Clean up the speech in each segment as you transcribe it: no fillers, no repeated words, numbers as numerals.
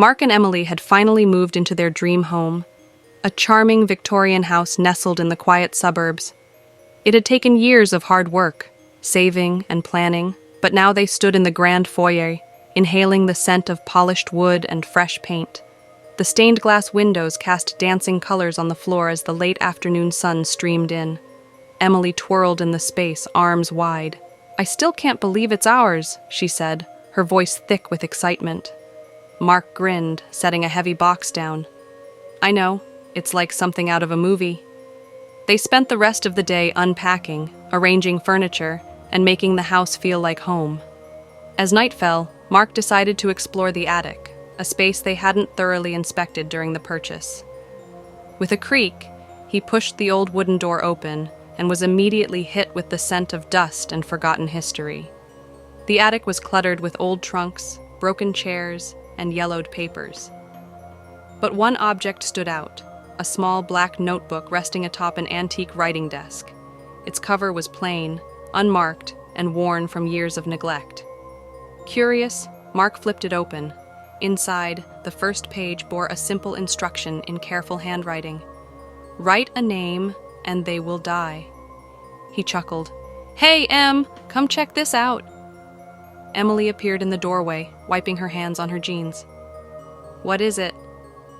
Mark and Emily had finally moved into their dream home, a charming Victorian house nestled in the quiet suburbs. It had taken years of hard work, saving and planning, but now they stood in the grand foyer, inhaling the scent of polished wood and fresh paint. The stained glass windows cast dancing colors on the floor as the late afternoon sun streamed in. Emily twirled in the space, arms wide. "I still can't believe it's ours," she said, her voice thick with excitement. Mark grinned, setting a heavy box down. "I know, it's like something out of a movie." They spent the rest of the day unpacking, arranging furniture, and making the house feel like home. As night fell, Mark decided to explore the attic, a space they hadn't thoroughly inspected during the purchase. With a creak, he pushed the old wooden door open and was immediately hit with the scent of dust and forgotten history. The attic was cluttered with old trunks, broken chairs, and yellowed papers. But one object stood out, a small black notebook resting atop an antique writing desk. Its cover was plain, unmarked, and worn from years of neglect. Curious, Mark flipped it open. Inside, the first page bore a simple instruction in careful handwriting. "Write a name, and they will die." He chuckled. "Hey, Em, come check this out." Emily appeared in the doorway, wiping her hands on her jeans. "What is it?"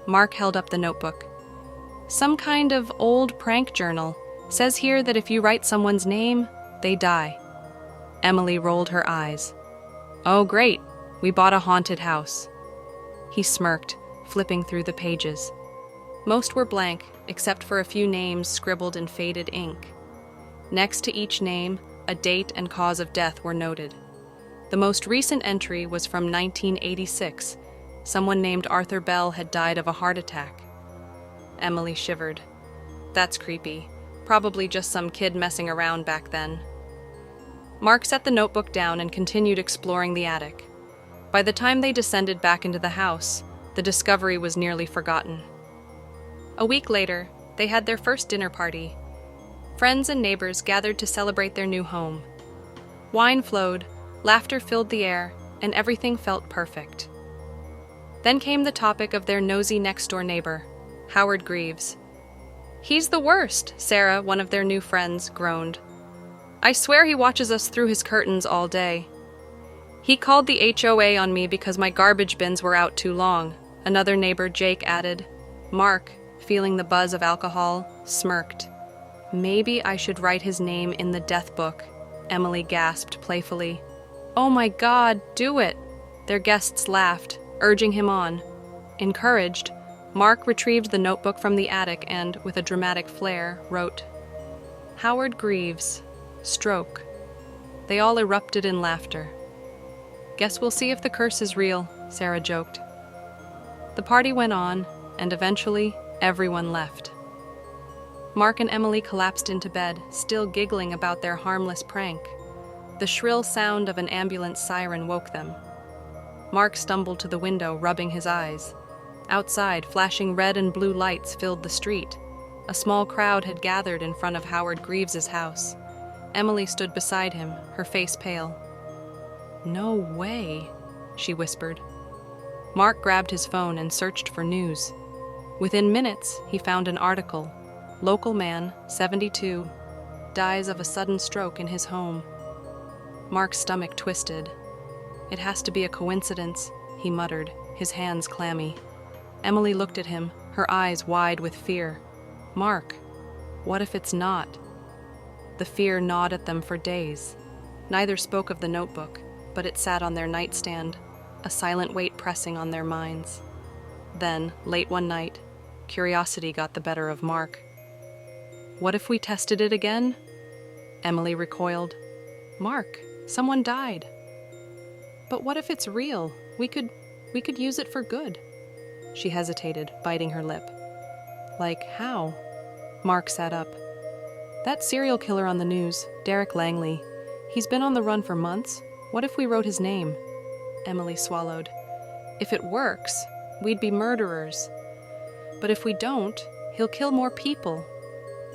Mark held up the notebook. "Some kind of old prank journal. Says here that if you write someone's name, they die." Emily rolled her eyes. "Oh, great. We bought a haunted house." He smirked, flipping through the pages. Most were blank, except for a few names scribbled in faded ink. Next to each name, a date and cause of death were noted. The most recent entry was from 1986. Someone named Arthur Bell had died of a heart attack. Emily shivered. "That's creepy. Probably just some kid messing around back then." Mark set the notebook down and continued exploring the attic. By the time they descended back into the house, the discovery was nearly forgotten. A week later, they had their first dinner party. Friends and neighbors gathered to celebrate their new home. Wine flowed, laughter filled the air, and everything felt perfect. Then came the topic of their nosy next-door neighbor, Howard Greaves. "He's the worst," Sarah, one of their new friends, groaned. "I swear he watches us through his curtains all day." "He called the HOA on me because my garbage bins were out too long," another neighbor, Jake, added. Mark, feeling the buzz of alcohol, smirked. "Maybe I should write his name in the death book," Emily gasped playfully. "Oh my God, do it!" Their guests laughed, urging him on. Encouraged, Mark retrieved the notebook from the attic and, with a dramatic flair, wrote, "Howard Greaves, stroke." They all erupted in laughter. "Guess we'll see if the curse is real," Sarah joked. The party went on, and eventually, everyone left. Mark and Emily collapsed into bed, still giggling about their harmless prank. The shrill sound of an ambulance siren woke them. Mark stumbled to the window, rubbing his eyes. Outside, flashing red and blue lights filled the street. A small crowd had gathered in front of Howard Greaves's house. Emily stood beside him, her face pale. "No way," she whispered. Mark grabbed his phone and searched for news. Within minutes, he found an article. Local man, 72, dies of a sudden stroke in his home. Mark's stomach twisted. "It has to be a coincidence," he muttered, his hands clammy. Emily looked at him, her eyes wide with fear. "Mark, what if it's not?" The fear gnawed at them for days. Neither spoke of the notebook, but it sat on their nightstand, a silent weight pressing on their minds. Then, late one night, curiosity got the better of Mark. "What if we tested it again?" Emily recoiled. "Mark, someone died." "But what if it's real? We could use it for good." She hesitated, biting her lip. "Like how?" Mark sat up. "That serial killer on the news, Derek Langley. He's been on the run for months. What if we wrote his name?" Emily swallowed. "If it works, we'd be murderers. But if we don't, he'll kill more people."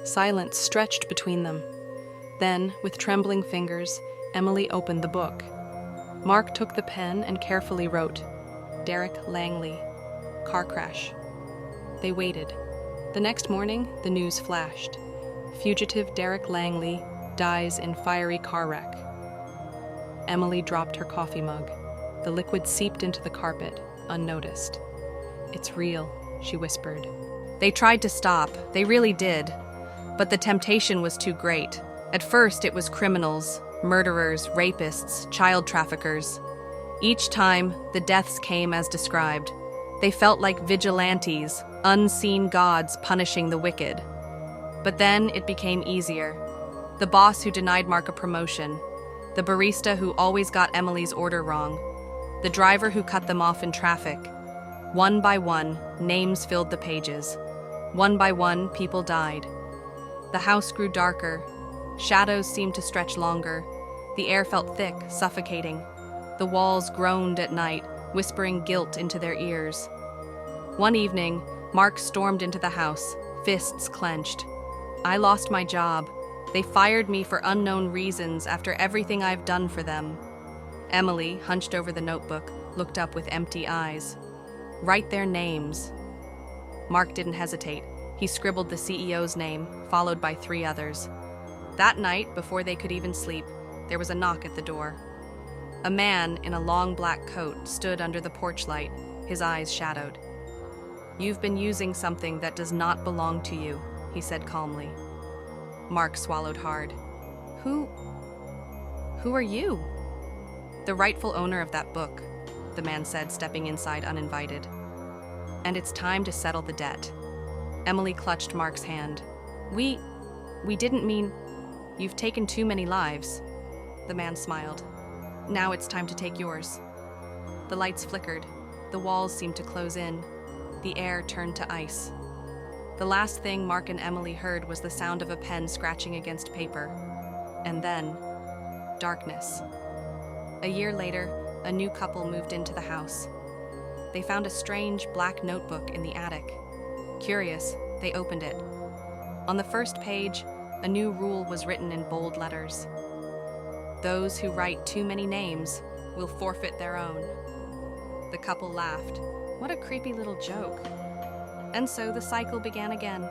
Silence stretched between them. Then, with trembling fingers, Emily opened the book. Mark took the pen and carefully wrote, "Derek Langley." car crash. They waited. The next morning, the news flashed. Fugitive Derek Langley dies in fiery car wreck. Emily dropped her coffee mug. The liquid seeped into the carpet, unnoticed. "It's real," she whispered. They tried to stop, they really did. But the temptation was too great. At first, it was criminals, murderers, rapists, child traffickers. Each time, the deaths came as described. They felt like vigilantes, unseen gods punishing the wicked. But then it became easier. The boss who denied Mark a promotion, the barista who always got Emily's order wrong, the driver who cut them off in traffic. One by one, names filled the pages. One by one, people died. The house grew darker. Shadows seemed to stretch longer. The air felt thick, suffocating. The walls groaned at night, whispering guilt into their ears. One evening, Mark stormed into the house, fists clenched. "I lost my job. They fired me for unknown reasons after everything I've done for them." Emily, hunched over the notebook, looked up with empty eyes. "Write their names." Mark didn't hesitate. He scribbled the CEO's name, followed by 3 others. That night, before they could even sleep, there was a knock at the door. A man in a long black coat stood under the porch light, his eyes shadowed. "You've been using something that does not belong to you," he said calmly. Mark swallowed hard. Who are you?" "The rightful owner of that book," the man said, stepping inside uninvited. "And it's time to settle the debt." Emily clutched Mark's hand. We didn't mean..." "You've taken too many lives." The man smiled. "Now it's time to take yours." The lights flickered. The walls seemed to close in. The air turned to ice. The last thing Mark and Emily heard was the sound of a pen scratching against paper. And then, darkness. A year later, a new couple moved into the house. They found a strange black notebook in the attic. Curious, they opened it. On the first page, a new rule was written in bold letters. "Those who write too many names will forfeit their own." The couple laughed. What a creepy little joke. And so the cycle began again.